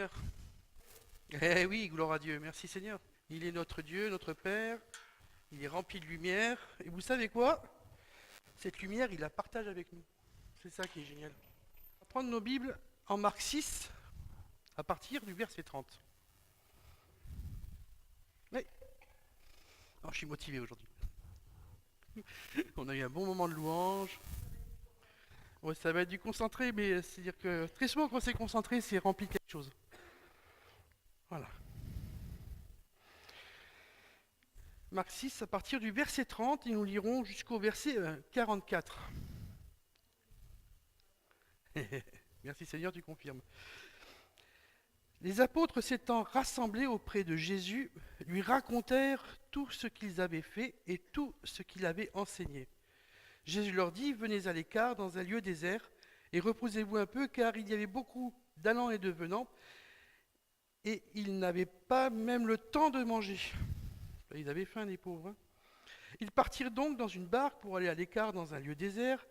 Seigneur. Eh oui, gloire à Dieu. Merci Seigneur. Il est notre Dieu, notre Père. Il est rempli de lumière. Et vous savez quoi? Cette lumière, il la partage avec nous. C'est ça qui est génial. On va prendre nos Bibles en Marc 6, à partir du verset 30. Oui. Alors, je suis motivé aujourd'hui. On a eu un bon moment de louange. Ouais, ça va être du concentré, mais c'est-à-dire que très souvent, quand c'est concentré, c'est rempli de quelque chose. Voilà. Marc 6, à partir du verset 30, et nous lirons jusqu'au verset 44. Merci Seigneur, tu confirmes. Les apôtres s'étant rassemblés auprès de Jésus, lui racontèrent tout ce qu'ils avaient fait et tout ce qu'il avait enseigné. Jésus leur dit, venez à l'écart dans un lieu désert et reposez-vous un peu, car il y avait beaucoup d'allants et de venants, et ils n'avaient pas même le temps de manger. Ils avaient faim, les pauvres. Ils partirent donc dans une barque pour aller à l'écart dans un lieu désert.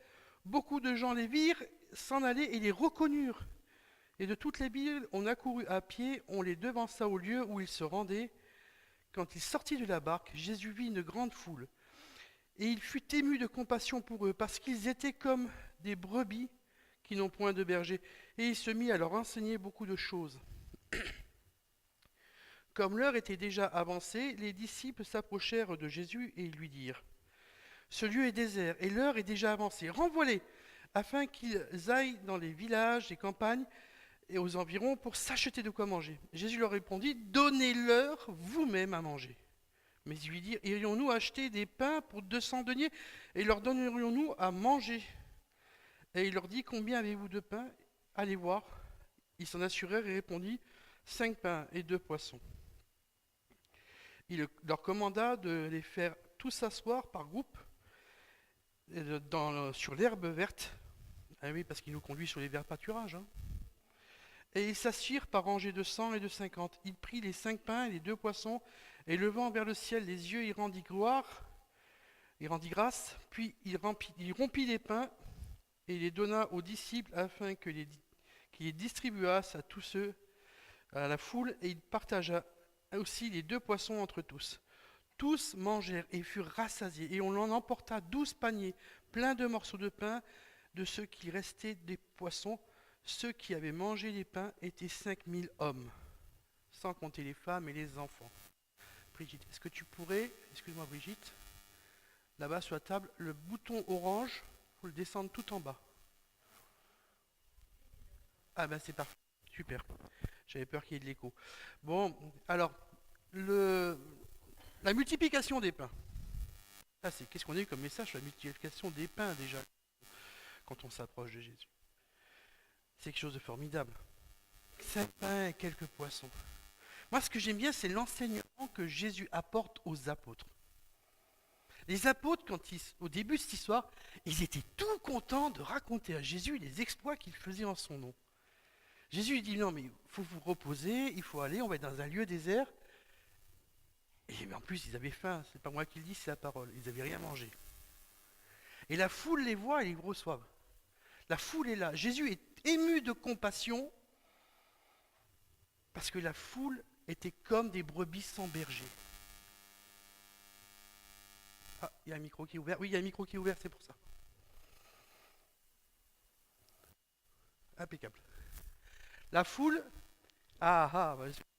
Beaucoup de gens les virent s'en aller et les reconnurent. Et de toutes les villes, on accourut à pied, on les devança au lieu où ils se rendaient. Quand il sortit de la barque, Jésus vit une grande foule. Et il fut ému de compassion pour eux, parce qu'ils étaient comme des brebis qui n'ont point de berger. Et il se mit à leur enseigner beaucoup de choses. Comme l'heure était déjà avancée, les disciples s'approchèrent de Jésus et lui dirent, ce lieu est désert et l'heure est déjà avancée. Renvoie-les, afin qu'ils aillent dans les villages et campagnes et aux environs pour s'acheter de quoi manger. Jésus leur répondit, donnez-leur vous-même à manger. Mais ils lui dirent, irions-nous acheter des pains pour 200 deniers et leur donnerions-nous à manger? Et il leur dit, combien avez-vous de pains? Allez voir. Ils s'en assurèrent et répondit, 5 pains et 2 poissons. Il leur commanda de les faire tous s'asseoir par groupe sur l'herbe verte. Ah oui, parce qu'il nous conduit sur les verts pâturages. Et ils s'assirent par rangées de 100 et de 50. Il prit les 5 pains et les 2 poissons, et levant vers le ciel les yeux, il rendit grâce, puis il rompit les pains, et les donna aux disciples afin qu'ils les distribuassent à tous ceux, à la foule, et il partagea aussi les 2 poissons entre tous. Tous mangèrent et furent rassasiés, et on en emporta 12 paniers, pleins de morceaux de pain, de ceux qui restaient des poissons. Ceux qui avaient mangé les pains étaient 5000 hommes, sans compter les femmes et les enfants. Brigitte, est-ce que tu pourrais, excuse-moi Brigitte, là-bas sur la table, le bouton orange, il faut le descendre tout en bas. Ah ben c'est parfait, super. J'avais peur qu'il y ait de l'écho. Bon, alors, la multiplication des pains. Ah, qu'est-ce qu'on a eu comme message sur la multiplication des pains déjà, quand on s'approche de Jésus? C'est quelque chose de formidable. 5 pains et quelques poissons. Moi, ce que j'aime bien, c'est l'enseignement que Jésus apporte aux apôtres. Les apôtres, au début de cette histoire, ils étaient tout contents de raconter à Jésus les exploits qu'il faisait en son nom. Jésus dit, non, mais il faut vous reposer, il faut aller, on va être dans un lieu désert. Et en plus, ils avaient faim, c'est pas moi qui le dis, c'est la parole. Ils n'avaient rien mangé. Et la foule les voit et ils reçoivent. La foule est là. Jésus est ému de compassion parce que la foule était comme des brebis sans berger. Ah, il y a un micro qui est ouvert. Oui, il y a un micro qui est ouvert, c'est pour ça. Impeccable. La foule...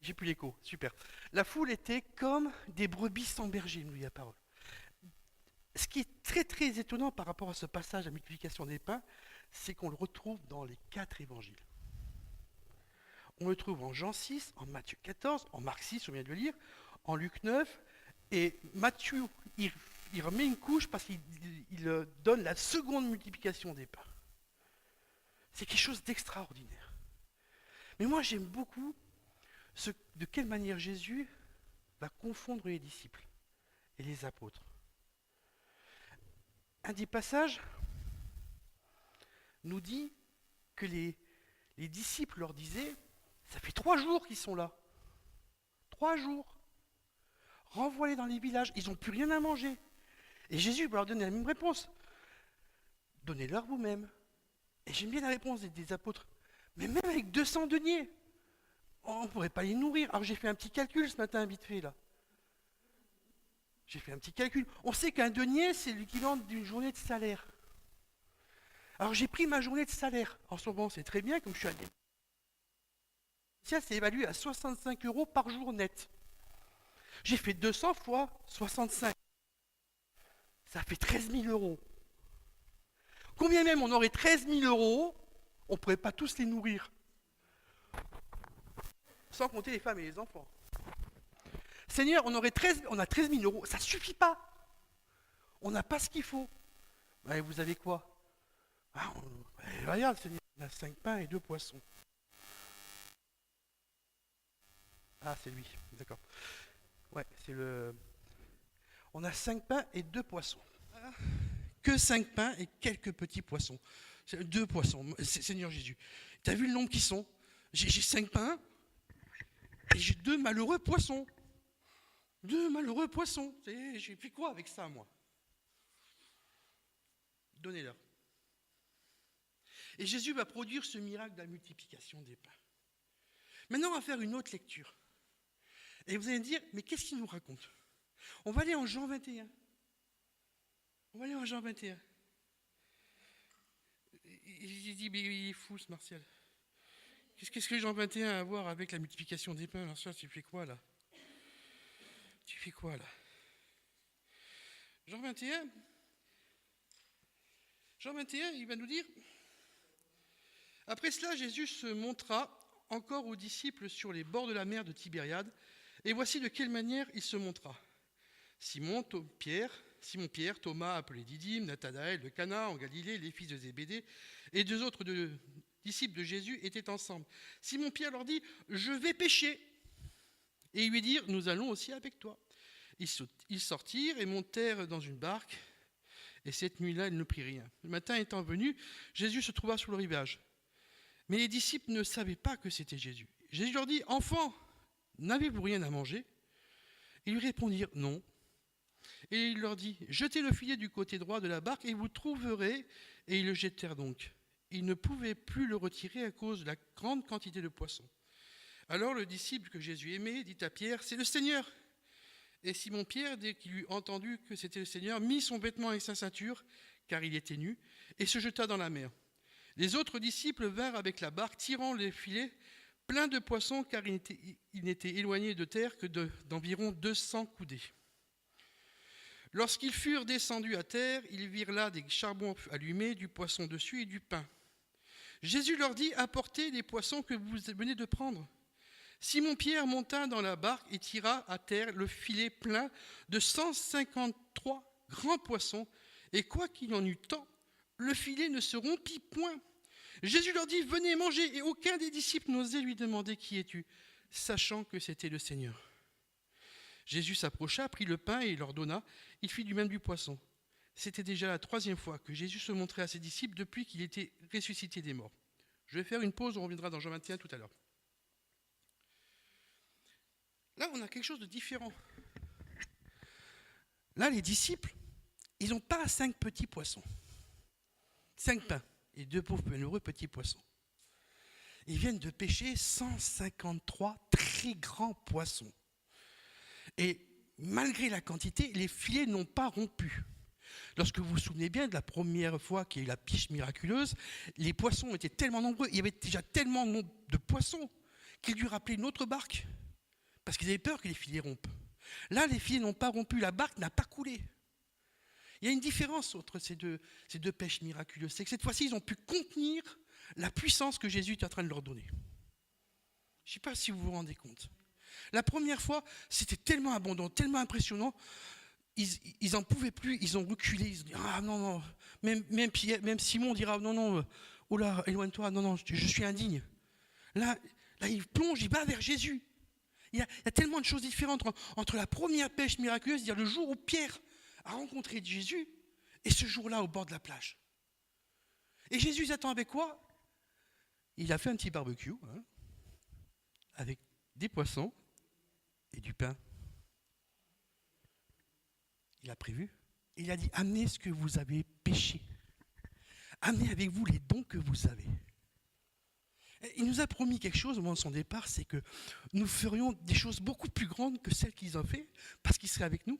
j'ai plus l'écho, super. La foule était comme des brebis sans berger, nous dit la parole. Ce qui est très très étonnant par rapport à ce passage, la multiplication des pains, c'est qu'on le retrouve dans les 4 évangiles. On le trouve en Jean 6, en Matthieu 14, en Marc 6, on vient de le lire, en Luc 9, et Matthieu, il remet une couche parce qu'il donne la seconde multiplication des pains. C'est quelque chose d'extraordinaire. Mais moi j'aime beaucoup de quelle manière Jésus va confondre les disciples et les apôtres. Un des passages nous dit que les disciples leur disaient, ça fait 3 jours qu'ils sont là. 3 jours. Renvoie-les dans les villages, ils n'ont plus rien à manger. Et Jésus va leur donner la même réponse. Donnez-leur vous-même. Et j'aime bien la réponse des apôtres. Mais même avec 200 deniers, on ne pourrait pas les nourrir. Alors j'ai fait un petit calcul ce matin, vite fait, là. J'ai fait un petit calcul. On sait qu'un denier, c'est l'équivalent d'une journée de salaire. Alors j'ai pris ma journée de salaire. En ce moment, c'est très bien, comme je suis à ça, c'est évalué à 65 € par jour net. J'ai fait 200 fois 65. Ça fait 13 000 €. Combien même on aurait 13 000 €, on ne pourrait pas tous les nourrir. Sans compter les femmes et les enfants. Seigneur, on a 13 000 €, ça ne suffit pas. On n'a pas ce qu'il faut. Ouais, vous avez quoi? Regarde, Seigneur, on a 5 pains et 2 poissons. Ah, c'est lui, d'accord. Ouais, c'est le... On a 5 pains et 2 poissons. Que 5 pains et quelques petits poissons. 2 poissons, Seigneur Jésus. Tu as vu le nombre qu'ils sont? J'ai 5 pains et j'ai 2 malheureux poissons. 2 malheureux poissons. J'ai fait quoi avec ça, moi? Donnez-leur. Et Jésus va produire ce miracle de la multiplication des pains. Maintenant, on va faire une autre lecture. Et vous allez me dire, mais qu'est-ce qu'il nous raconte? On va aller en Jean 21. On va aller en Jean 21. J'ai dit, mais il est fou ce Martial. Qu'est-ce que Jean 21 a à voir avec la multiplication des pains? Alors ça, tu fais quoi là? Tu fais quoi là? Jean 21, il va nous dire, après cela, Jésus se montra encore aux disciples sur les bords de la mer de Tibériade, et voici de quelle manière il se montra. Simon Pierre, Thomas appelé Didyme, Nathanaël de Cana en Galilée, les fils de Zébédée, et 2 autres disciples de Jésus étaient ensemble. Simon Pierre leur dit, je vais pêcher. Et ils lui dirent, nous allons aussi avec toi. Ils sortirent et montèrent dans une barque, et cette nuit-là, ils ne prirent rien. Le matin étant venu, Jésus se trouva sur le rivage. Mais les disciples ne savaient pas que c'était Jésus. Jésus leur dit, enfants, n'avez-vous rien à manger? Ils lui répondirent, non. Et il leur dit, jetez le filet du côté droit de la barque et vous trouverez. Et ils le jetèrent donc. Ils ne pouvaient plus le retirer à cause de la grande quantité de poissons. Alors le disciple que Jésus aimait dit à Pierre, c'est le Seigneur. Et Simon Pierre, dès qu'il eut entendu que c'était le Seigneur, mit son vêtement et sa ceinture, car il était nu, et se jeta dans la mer. Les autres disciples vinrent avec la barque, tirant les filets pleins de poissons, car il n'était éloigné de terre que d'environ 200 coudées. Lorsqu'ils furent descendus à terre, ils virent là des charbons allumés, du poisson dessus et du pain. Jésus leur dit, apportez les poissons que vous venez de prendre. Simon-Pierre monta dans la barque et tira à terre le filet plein de 153 grands poissons, et quoiqu'il en eût tant, le filet ne se rompit point. Jésus leur dit, venez manger, et aucun des disciples n'osait lui demander qui es-tu, sachant que c'était le Seigneur. Jésus s'approcha, prit le pain et leur donna, il fit du même du poisson. C'était déjà la 3e fois que Jésus se montrait à ses disciples depuis qu'il était ressuscité des morts. Je vais faire une pause, on reviendra dans Jean 21 tout à l'heure. Là, on a quelque chose de différent. Là, les disciples, ils n'ont pas 5 petits poissons. 5 pains et 2 pauvres malheureux petits poissons. Ils viennent de pêcher 153 très grands poissons. Et malgré la quantité, les filets n'ont pas rompu. Lorsque vous vous souvenez bien de la première fois qu'il y a eu la pêche miraculeuse, les poissons étaient tellement nombreux, il y avait déjà tellement de poissons qu'ils durent appeler une autre barque. Parce qu'ils avaient peur que les filets rompent. Là, les filets n'ont pas rompu, la barque n'a pas coulé. Il y a une différence entre ces deux pêches miraculeuses. C'est que cette fois-ci, ils ont pu contenir la puissance que Jésus est en train de leur donner. Je ne sais pas si vous vous rendez compte. La première fois, c'était tellement abondant, tellement impressionnant, ils n'en pouvaient plus, ils ont reculé, ils ont dit, ah non, non, même Simon dira, non, non, oh là, éloigne-toi, non, non, je suis indigne. Là, il plonge, il va vers Jésus. Il y a tellement de choses différentes entre la première pêche miraculeuse, c'est-à-dire le jour où Pierre a rencontré Jésus, et ce jour-là au bord de la plage. Et Jésus attend avec quoi? Il a fait un petit barbecue, avec des poissons et du pain. Il a prévu. Il a dit, amenez ce que vous avez pêché. Amenez avec vous les dons que vous avez. Il nous a promis quelque chose au moment de son départ, c'est que nous ferions des choses beaucoup plus grandes que celles qu'ils ont fait, parce qu'il serait avec nous.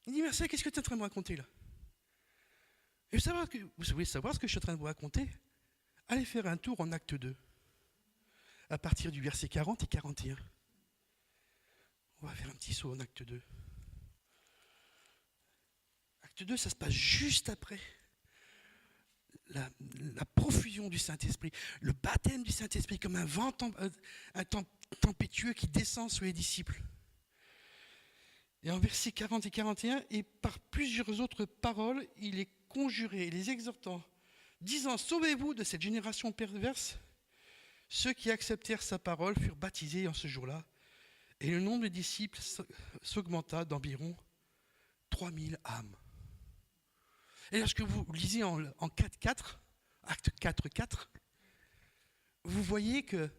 Il dit, Marcel, qu'est-ce que tu es en train de me raconter là? Et vous voulez savoir ce que je suis en train de vous raconter? Allez faire un tour en acte 2, à partir du verset 40 et 41. On va faire un petit saut en acte 2. Acte 2, ça se passe juste après la profusion du Saint-Esprit, le baptême du Saint-Esprit comme un vent tempétueux qui descend sur les disciples. Et en versets 40 et 41, et par plusieurs autres paroles, il les conjurait, les exhortant, disant, sauvez-vous de cette génération perverse. Ceux qui acceptèrent sa parole furent baptisés en ce jour-là, et le nombre de disciples s'augmenta d'environ 3000 âmes. Et lorsque vous lisez en 4.4, acte 4.4, vous voyez que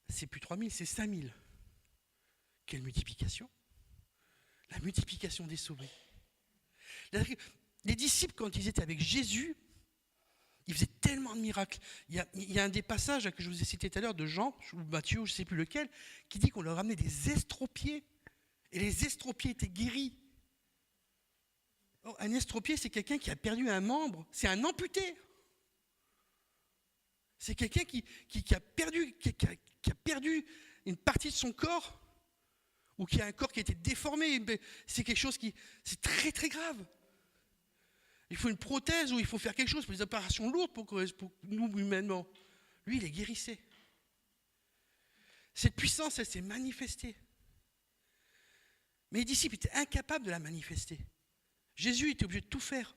c'est plus 3000, c'est 5000. Quelle multiplication! La multiplication des sauvés. Les disciples, quand ils étaient avec Jésus, ils faisaient tellement de miracles. Il y a un des passages que je vous ai cité tout à l'heure de Jean, ou Matthieu, je ne sais plus lequel, qui dit qu'on leur ramenait des estropiés. Et les estropiés étaient guéris. Un estropié, c'est quelqu'un qui a perdu un membre. C'est un amputé. C'est quelqu'un qui a perdu une partie de son corps, ou qui a un corps qui a été déformé. C'est quelque chose c'est très très grave. Il faut une prothèse ou il faut faire quelque chose, pour des opérations lourdes pour nous humainement. Lui, il est guérissé. Cette puissance, elle s'est manifestée. Mais les disciples étaient incapables de la manifester. Jésus était obligé de tout faire.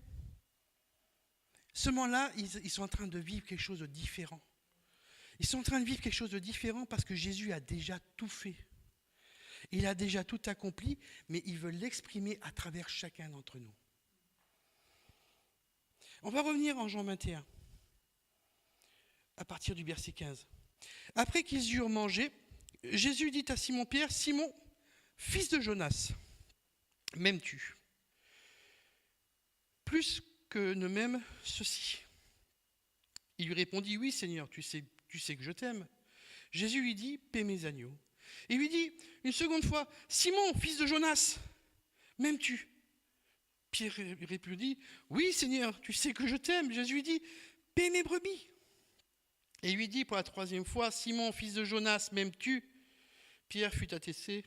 Ce moment-là, ils sont en train de vivre quelque chose de différent. Ils sont en train de vivre quelque chose de différent parce que Jésus a déjà tout fait. Il a déjà tout accompli, mais il veut l'exprimer à travers chacun d'entre nous. On va revenir en Jean 21, à partir du verset 15. Après qu'ils eurent mangé, Jésus dit à Simon-Pierre, « Simon, fils de Jonas, m'aimes-tu? Plus que ne m'aime ceci. » Il lui répondit, « Oui, Seigneur, tu sais que je t'aime. » Jésus lui dit, « Paie mes agneaux. » Et lui dit une seconde fois, « Simon, fils de Jonas, m'aimes-tu? » Pierre répondit, « Oui, Seigneur, tu sais que je t'aime. » Jésus lui dit, « Paie mes brebis. » Et lui dit pour la troisième fois, « Simon, fils de Jonas, m'aimes-tu? » Pierre fut attesté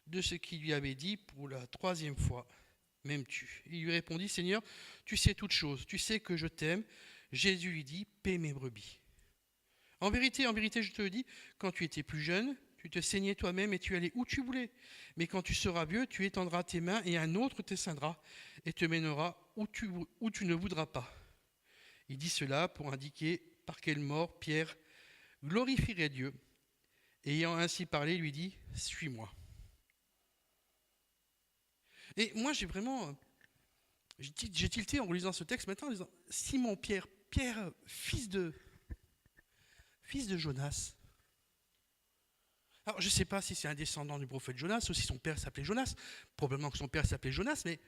de ce qu'il lui avait dit pour la troisième fois, « M'aimes-tu? » Il lui répondit, « Seigneur, tu sais toutes choses, tu sais que je t'aime. » Jésus lui dit, « Paie mes brebis. » En vérité, je te le dis, quand tu étais plus jeune, tu te saignais toi-même et tu allais où tu voulais. Mais quand tu seras vieux, tu étendras tes mains et un autre te ceindra et te mènera où tu ne voudras pas. Il dit cela pour indiquer par quelle mort Pierre glorifierait Dieu. Et ayant ainsi parlé, il lui dit, « Suis-moi. » Et moi, j'ai tilté en relisant ce texte maintenant en disant, Simon, Pierre, fils de Jonas. Alors, je ne sais pas si c'est un descendant du prophète Jonas ou si son père s'appelait Jonas. Probablement que son père s'appelait Jonas, mais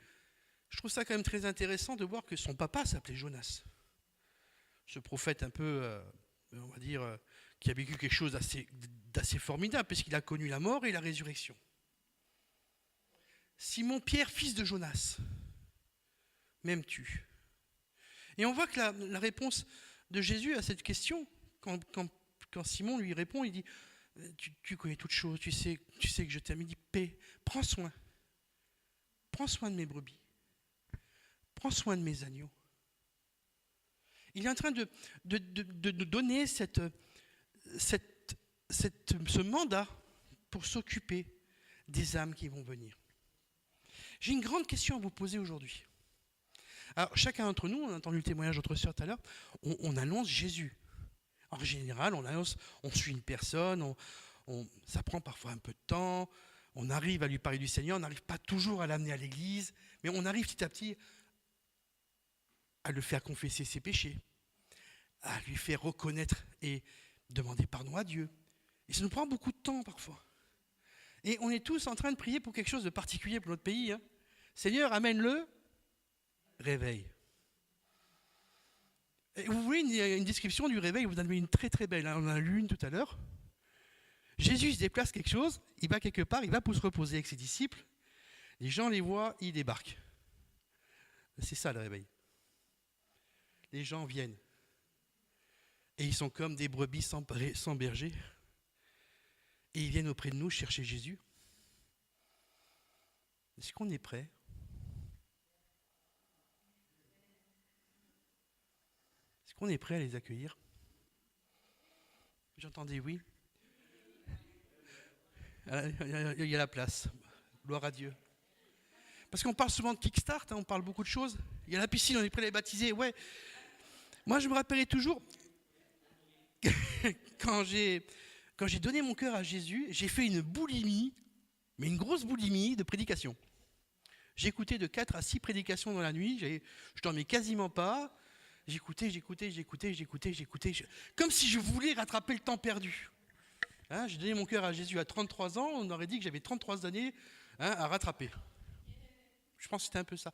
je trouve ça quand même très intéressant de voir que son papa s'appelait Jonas. Ce prophète un peu, on va dire, qui a vécu quelque chose d'assez formidable, puisqu'il a connu la mort et la résurrection. Simon Pierre, fils de Jonas, m'aimes-tu? Et on voit que la réponse de Jésus à cette question, quand Simon lui répond, il dit, tu connais toutes choses, tu sais que je t'aime. Il dit, paix, prends soin de mes brebis, prends soin de mes agneaux. Il est en train de donner ce mandat pour s'occuper des âmes qui vont venir. J'ai une grande question à vous poser aujourd'hui. Alors, chacun d'entre nous, on a entendu le témoignage de notre sœur tout à l'heure, on annonce Jésus. En général, on suit une personne, ça prend parfois un peu de temps, on arrive à lui parler du Seigneur, on n'arrive pas toujours à l'amener à l'église, mais on arrive petit à petit à le faire confesser ses péchés, à lui faire reconnaître et demander pardon à Dieu. Et ça nous prend beaucoup de temps parfois. Et on est tous en train de prier pour quelque chose de particulier pour notre pays. Seigneur, amène le réveil. Et vous voulez une description du réveil, vous en avez une très très belle, hein, on en a lu une tout à l'heure. Jésus se déplace quelque chose, il va quelque part, il va pour se reposer avec ses disciples, les gens les voient, ils débarquent. C'est ça le réveil. Les gens viennent. Et ils sont comme des brebis sans berger. Et ils viennent auprès de nous chercher Jésus. Est-ce qu'on est prêt? Est-ce qu'on est prêt à les accueillir? J'entendais oui. Il y a la place. Gloire à Dieu. Parce qu'on parle souvent de Kickstart, hein, on parle beaucoup de choses. Il y a la piscine, on est prêt à les baptiser. Ouais. Moi, je me rappelais toujours, quand j'ai donné mon cœur à Jésus, j'ai fait une boulimie, mais une grosse boulimie de prédication. J'écoutais de 4 à 6 prédications dans la nuit, je dormais quasiment pas. J'écoutais. Comme si je voulais rattraper le temps perdu. Hein, j'ai donné mon cœur à Jésus à 33 ans, on aurait dit que j'avais 33 années à rattraper. Je pense que c'était un peu ça.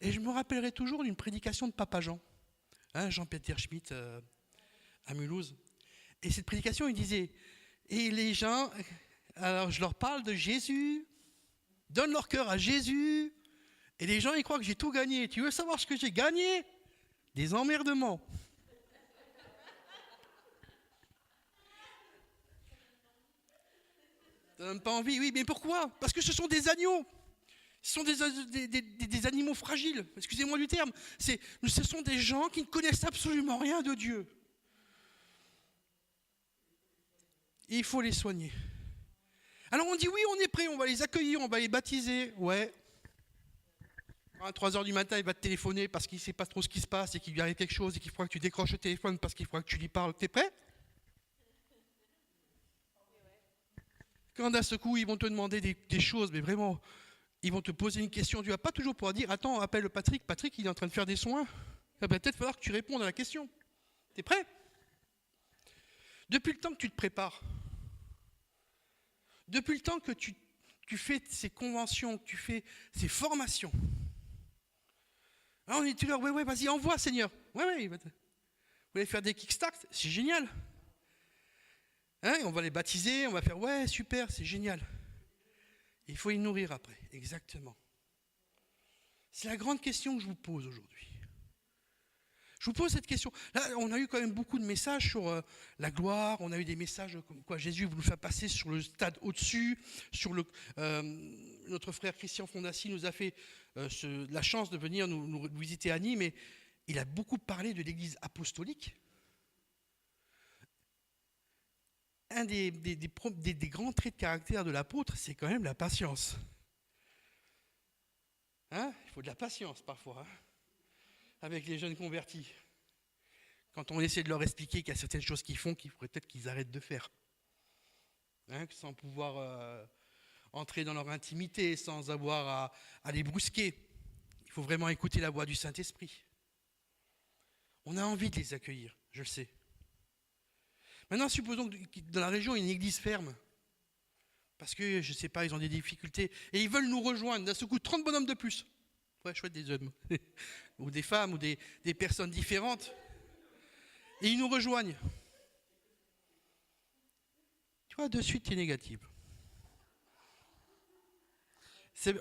Et je me rappellerai toujours d'une prédication de Papa Jean, hein, Jean-Peter Schmitt à Mulhouse. Et cette prédication, il disait, et les gens, alors je leur parle de Jésus, donne leur cœur à Jésus, et les gens, ils croient que j'ai tout gagné. Tu veux savoir ce que j'ai gagné? Des emmerdements. Ça donne pas envie, oui, mais pourquoi? Parce que ce sont des agneaux. Ce sont des animaux fragiles, excusez-moi du terme. Ce sont des gens qui ne connaissent absolument rien de Dieu. Et il faut les soigner. Alors on dit oui, on est prêt, on va les accueillir, on va les baptiser. Ouais. À 3h du matin, il va te téléphoner parce qu'il ne sait pas trop ce qui se passe et qu'il lui arrive quelque chose et qu'il faudra que tu décroches le téléphone parce qu'il faudra que tu lui parles. T'es prêt? Quand d'un seul coup, ils vont te demander des choses, mais vraiment, ils vont te poser une question. Tu ne vas pas toujours pouvoir dire, attends, appelle Patrick. Patrick, il est en train de faire des soins. Il va peut-être falloir que tu répondes à la question. T'es prêt? Depuis le temps que tu te prépares, depuis le temps que tu fais ces conventions, que tu fais ces formations, alors on est toujours, ouais, vas-y, envoie, Seigneur. Ouais, vous voulez faire des kickstart, c'est génial. Hein, on va les baptiser, on va faire, ouais, super, c'est génial. Il faut les nourrir après, exactement. C'est la grande question que je vous pose aujourd'hui. Je vous pose cette question. Là, on a eu quand même beaucoup de messages sur la gloire, on a eu des messages comme quoi Jésus vous nous fait passer sur le stade au-dessus, notre frère Christian Fondassi nous a fait la chance de venir nous visiter à Nîmes, et il a beaucoup parlé de l'église apostolique. Un des grands traits de caractère de l'apôtre, c'est quand même la patience. Hein? Il faut de la patience parfois, hein, avec les jeunes convertis. Quand on essaie de leur expliquer qu'il y a certaines choses qu'ils font, qu'il faudrait peut-être qu'ils arrêtent de faire. Hein, sans pouvoir entrer dans leur intimité, sans avoir à les brusquer. Il faut vraiment écouter la voix du Saint-Esprit. On a envie de les accueillir, je le sais. Maintenant, supposons que dans la région, il y a une église ferme. Parce que, je ne sais pas, ils ont des difficultés. Et ils veulent nous rejoindre. D'un seul coup, 30 bonhommes de plus. Ouais, chouette, des hommes. Ou des femmes, ou des personnes différentes. Et ils nous rejoignent. Tu vois, de suite, tu es négative.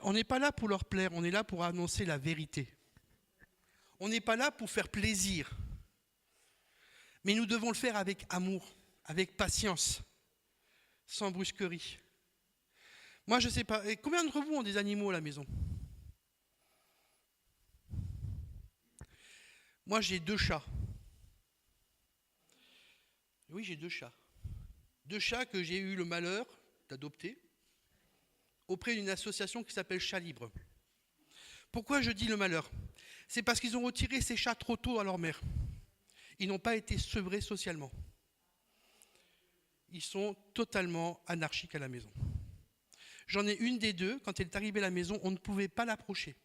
On n'est pas là pour leur plaire, on est là pour annoncer la vérité. On n'est pas là pour faire plaisir. Mais nous devons le faire avec amour, avec patience, sans brusquerie. Moi, je ne sais pas, et combien d'entre vous ont des animaux à la maison? Moi, j'ai 2 chats. Oui, j'ai 2 chats. 2 chats que j'ai eu le malheur d'adopter auprès d'une association qui s'appelle Chats Libres. Pourquoi je dis le malheur? C'est parce qu'ils ont retiré ces chats trop tôt à leur mère. Ils n'ont pas été sevrés socialement. Ils sont totalement anarchiques à la maison. J'en ai une des 2, quand elle est arrivée à la maison, on ne pouvait pas l'approcher.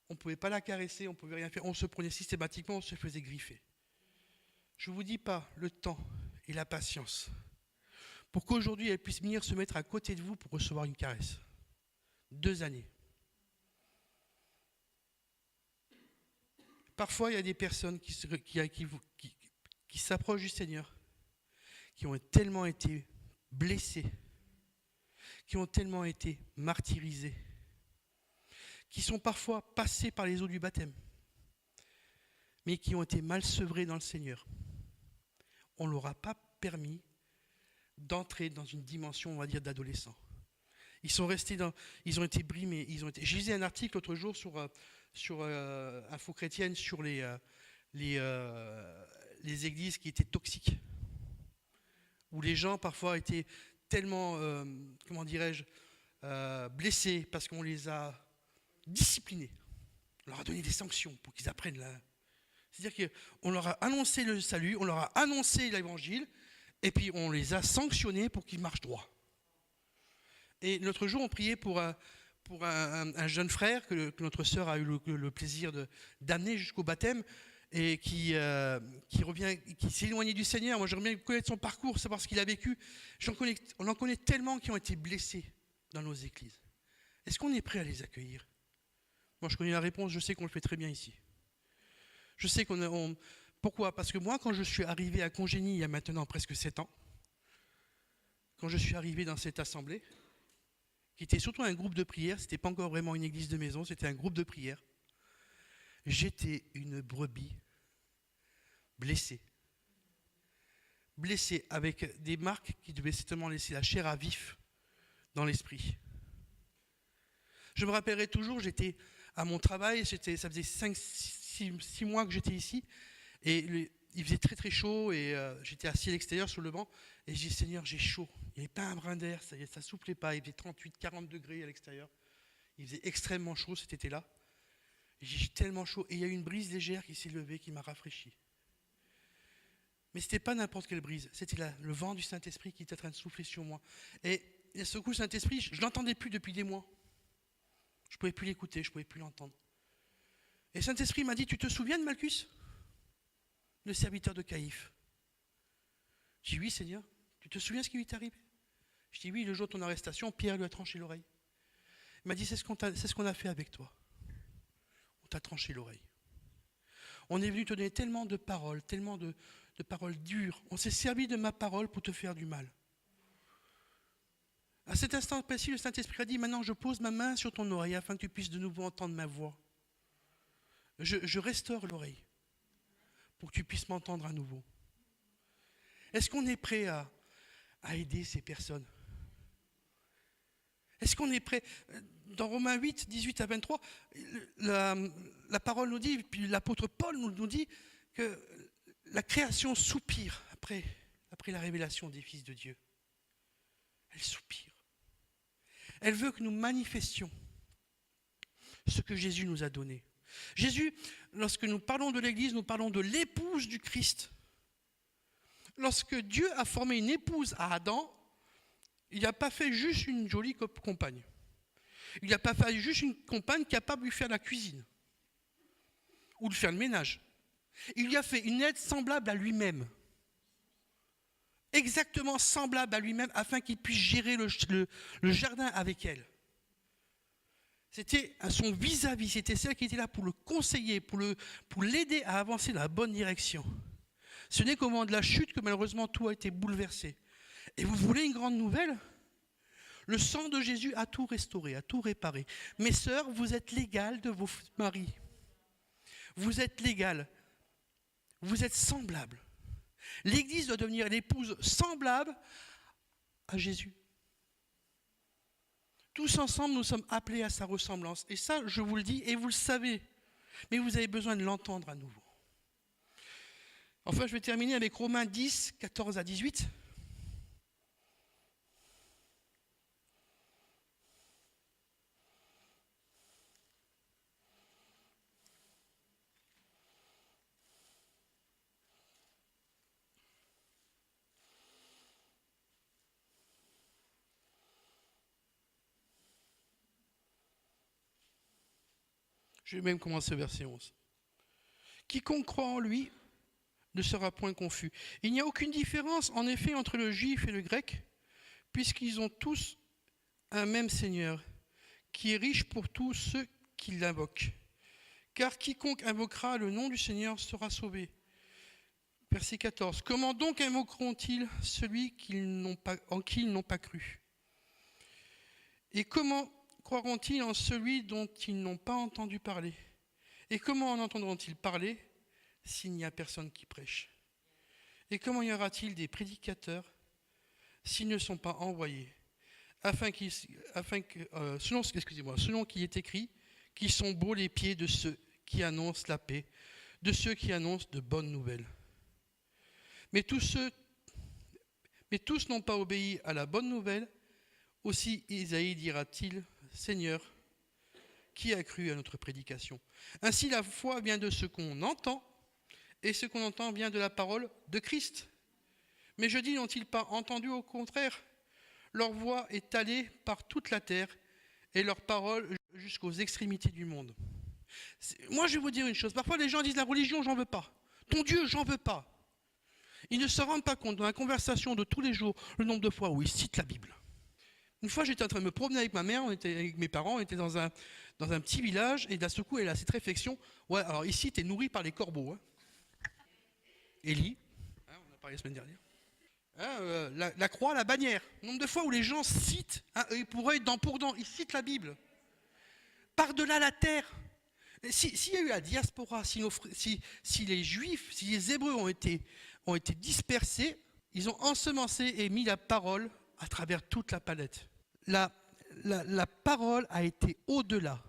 On ne pouvait pas la caresser, on ne pouvait rien faire. On se prenait systématiquement, on se faisait griffer. Je ne vous dis pas le temps et la patience pour qu'aujourd'hui elle puisse venir se mettre à côté de vous pour recevoir une caresse. 2 années. Parfois, il y a des personnes qui s'approchent du Seigneur, qui ont tellement été blessées, qui ont tellement été martyrisées, qui sont parfois passées par les eaux du baptême, mais qui ont été mal sevrées dans le Seigneur. On ne leur a pas permis d'entrer dans une dimension, on va dire, d'adolescent. Ils ont été brimés. J'ai lisé un article l'autre jour sur Info Chrétienne sur les églises qui étaient toxiques, où les gens parfois étaient tellement, blessés parce qu'on les a disciplinés. On leur a donné des sanctions pour qu'ils apprennent là. C'est-à-dire qu'on leur a annoncé le salut, on leur a annoncé l'évangile, et puis on les a sanctionnés pour qu'ils marchent droit. Et l'autre jour, on priait pour un jeune frère que notre sœur a eu le plaisir d'amener jusqu'au baptême et qui s'est éloigné du Seigneur. Moi, j'aimerais bien connaître son parcours, savoir ce qu'il a vécu. On en connaît tellement qui ont été blessés dans nos églises. Est-ce qu'on est prêt à les accueillir? Moi, je connais la réponse, je sais qu'on le fait très bien ici. Je sais pourquoi? Parce que moi, quand je suis arrivé à Congénie, il y a maintenant presque 7 ans, quand je suis arrivé dans cette assemblée, qui était surtout un groupe de prière, ce n'était pas encore vraiment une église de maison, c'était un groupe de prière, j'étais une brebis blessée. Blessée avec des marques qui devaient certainement laisser la chair à vif dans l'esprit. Je me rappellerai toujours, j'étais à mon travail, ça faisait 6 mois que j'étais ici, et il faisait très très chaud, et j'étais assis à l'extérieur sur le banc, et j'ai dit, Seigneur, j'ai chaud. Il n'y avait pas un brin d'air, ça ne soufflait pas, il faisait 38, 40 degrés à l'extérieur. Il faisait extrêmement chaud cet été-là. Et j'ai tellement chaud, et il y a eu une brise légère qui s'est levée, qui m'a rafraîchi. Mais ce n'était pas n'importe quelle brise, c'était le vent du Saint-Esprit qui était en train de souffler sur moi. Et ce coup, le Saint-Esprit, je ne l'entendais plus depuis des mois. Je ne pouvais plus l'écouter, je ne pouvais plus l'entendre. Et le Saint-Esprit m'a dit, tu te souviens de Malchus, le serviteur de Caïphe? J'ai dit, oui Seigneur, tu te souviens ce qui lui est arrivé? Je dis, oui, le jour de ton arrestation, Pierre lui a tranché l'oreille. Il m'a dit, c'est ce qu'on a fait avec toi. On t'a tranché l'oreille. On est venu te donner tellement de paroles paroles dures. On s'est servi de ma parole pour te faire du mal. À cet instant précis, le Saint-Esprit a dit, maintenant je pose ma main sur ton oreille afin que tu puisses de nouveau entendre ma voix. Je restaure l'oreille pour que tu puisses m'entendre à nouveau. Est-ce qu'on est prêt à aider ces personnes? Est-ce qu'on est prêt? Dans Romains 8, 18 à 23, la parole nous dit, puis l'apôtre Paul nous dit que la création soupire après la révélation des fils de Dieu. Elle soupire. Elle veut que nous manifestions ce que Jésus nous a donné. Jésus, lorsque nous parlons de l'Église, nous parlons de l'épouse du Christ. Lorsque Dieu a formé une épouse à Adam, il n'a pas fait juste une jolie compagne. Il n'a pas fait juste une compagne capable de lui faire la cuisine ou de faire le ménage. Il lui a fait une aide semblable à lui-même. Exactement semblable à lui-même afin qu'il puisse gérer le jardin avec elle. C'était à son vis-à-vis, c'était celle qui était là pour le conseiller, pour l'aider à avancer dans la bonne direction. Ce n'est qu'au moment de la chute que malheureusement tout a été bouleversé. Et vous voulez une grande nouvelle? Le sang de Jésus a tout restauré, a tout réparé. Mes sœurs, vous êtes légales de vos maris. Vous êtes légales. Vous êtes semblables. L'Église doit devenir l'épouse semblable à Jésus. Tous ensemble, nous sommes appelés à sa ressemblance. Et ça, je vous le dis, et vous le savez. Mais vous avez besoin de l'entendre à nouveau. Enfin, je vais terminer avec Romains 10, 14 à 18. Je vais même commencer au verset 11. Quiconque croit en lui ne sera point confus. Il n'y a aucune différence, en effet, entre le juif et le grec, puisqu'ils ont tous un même Seigneur, qui est riche pour tous ceux qui l'invoquent. Car quiconque invoquera le nom du Seigneur sera sauvé. Verset 14. Comment donc invoqueront-ils celui en qui ils n'ont pas cru? Et comment croiront-ils en celui dont ils n'ont pas entendu parler? Et comment en entendront-ils parler s'il n'y a personne qui prêche? Et comment y aura-t-il des prédicateurs s'ils ne sont pas envoyés? Selon qui est écrit, qui sont beaux les pieds de ceux qui annoncent la paix, de ceux qui annoncent de bonnes nouvelles. Mais tous n'ont pas obéi à la bonne nouvelle. Aussi Isaïe dira-t-il, Seigneur, qui a cru à notre prédication? Ainsi la foi vient de ce qu'on entend, et ce qu'on entend vient de la parole de Christ. Mais je dis, n'ont-ils pas entendu? Au contraire, leur voix est allée par toute la terre, et leur parole jusqu'aux extrémités du monde. Moi, je vais vous dire une chose. Parfois, les gens disent, la religion, j'en veux pas. Ton Dieu, j'en veux pas. Ils ne se rendent pas compte, dans la conversation de tous les jours, le nombre de fois où ils citent la Bible. Une fois, j'étais en train de me promener avec ma mère, on était avec mes parents, on était dans un petit village, et d'un seul coup, elle a cette réflexion. Ouais, alors ici, tu es nourri par les corbeaux. Hein. Élie, hein, on en a parlé la semaine dernière. Hein, la croix, la bannière. Le nombre de fois où les gens citent, hein, et pour eux, dent pour dent, ils citent la Bible. Par-delà la terre. S'il y a eu la diaspora, si les Juifs, si les Hébreux ont été dispersés, ils ont ensemencé et mis la parole à travers toute la palette. La parole a été au-delà.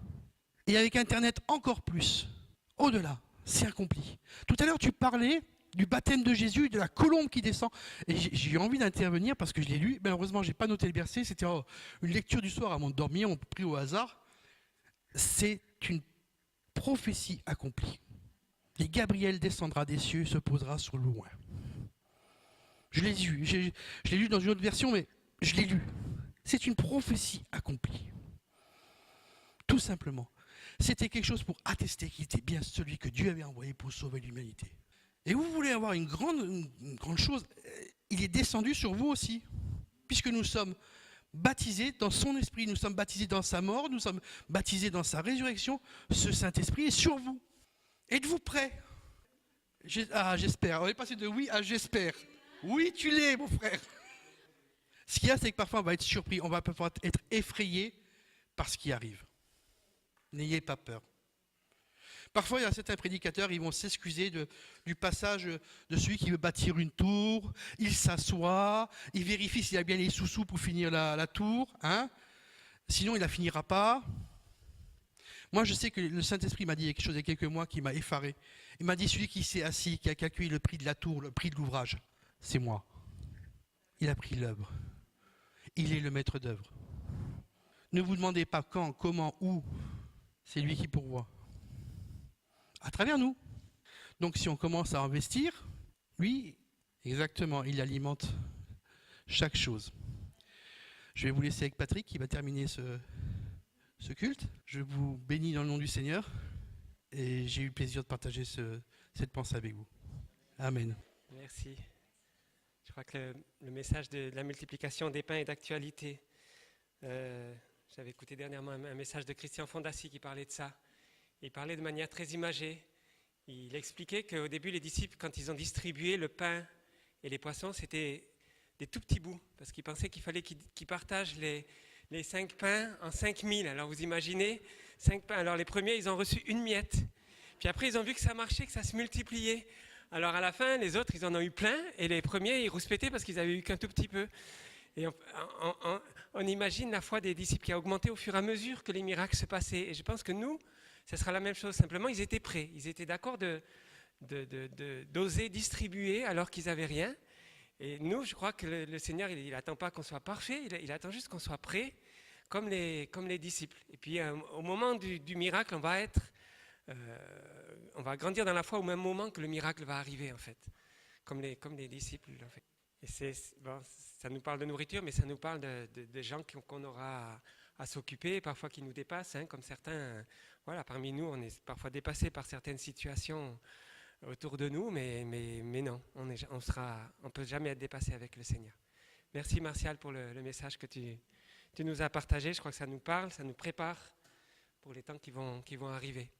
Et avec Internet encore plus. Au-delà. C'est accompli. Tout à l'heure, tu parlais du baptême de Jésus, de la colombe qui descend. Et j'ai eu envie d'intervenir parce que je l'ai lu. Malheureusement, je n'ai pas noté le verset. C'était une lecture du soir avant de dormir. On prit au hasard. C'est une prophétie accomplie. Et Gabriel descendra des cieux et se posera sur le loin. Je l'ai lu. Je l'ai lu dans une autre version, mais je l'ai lu. C'est une prophétie accomplie. Tout simplement. C'était quelque chose pour attester qu'il était bien celui que Dieu avait envoyé pour sauver l'humanité. Et vous voulez avoir une grande chose, il est descendu sur vous aussi. Puisque nous sommes baptisés dans son esprit, nous sommes baptisés dans sa mort, nous sommes baptisés dans sa résurrection, ce Saint-Esprit est sur vous. Êtes-vous prêts? J'espère. On est passé de oui à j'espère. Oui, tu l'es, mon frère. Ce qu'il y a, c'est que parfois on va être surpris, on va parfois être effrayé par ce qui arrive. N'ayez pas peur. Parfois, il y a certains prédicateurs, ils vont s'excuser du passage de celui qui veut bâtir une tour. Il s'assoit, il vérifie s'il a bien les sous-sous pour finir la tour. Hein, sinon, il ne la finira pas. Moi, je sais que le Saint-Esprit m'a dit quelque chose il y a quelques mois qui m'a effaré. Il m'a dit, celui qui s'est assis, qui a calculé le prix de la tour, le prix de l'ouvrage, c'est moi. Il a pris l'œuvre. Il est le maître d'œuvre. Ne vous demandez pas quand, comment, où. C'est lui qui pourvoit. À travers nous. Donc si on commence à investir, lui, exactement, il alimente chaque chose. Je vais vous laisser avec Patrick qui va terminer ce culte. Je vous bénis dans le nom du Seigneur et j'ai eu le plaisir de partager cette pensée avec vous. Amen. Merci. Je crois que le message de la multiplication des pains est d'actualité. J'avais écouté dernièrement un message de Christian Fondassi qui parlait de ça. Il parlait de manière très imagée. Il expliquait qu'au début, les disciples, quand ils ont distribué le pain et les poissons, c'était des tout petits bouts, parce qu'ils pensaient qu'il fallait qu'ils partagent les 5 pains en 5000. Alors vous imaginez, 5 pains. Alors les premiers, ils ont reçu une miette. Puis après, ils ont vu que ça marchait, que ça se multipliait. Alors à la fin, les autres, ils en ont eu plein, et les premiers, ils rouspétaient parce qu'ils avaient eu qu'un tout petit peu. Et on imagine la foi des disciples qui a augmenté au fur et à mesure que les miracles se passaient. Et je pense que nous, ce sera la même chose. Simplement, ils étaient prêts. Ils étaient d'accord d'oser distribuer alors qu'ils n'avaient rien. Et nous, je crois que le Seigneur, il n'attend pas qu'on soit parfait. Il attend juste qu'on soit prêt, comme les disciples. Et puis, au moment du miracle, on va grandir dans la foi au même moment que le miracle va arriver, en fait. Comme les disciples l'ont fait. Et ça nous parle de nourriture, mais ça nous parle de gens qu'on aura à s'occuper, parfois qui nous dépassent, hein, comme certains. Voilà, parmi nous, on est parfois dépassés par certaines situations autour de nous, mais non, on ne peut jamais être dépassé avec le Seigneur. Merci Martial pour le message que tu nous as partagé. Je crois que ça nous parle, ça nous prépare pour les temps qui vont arriver.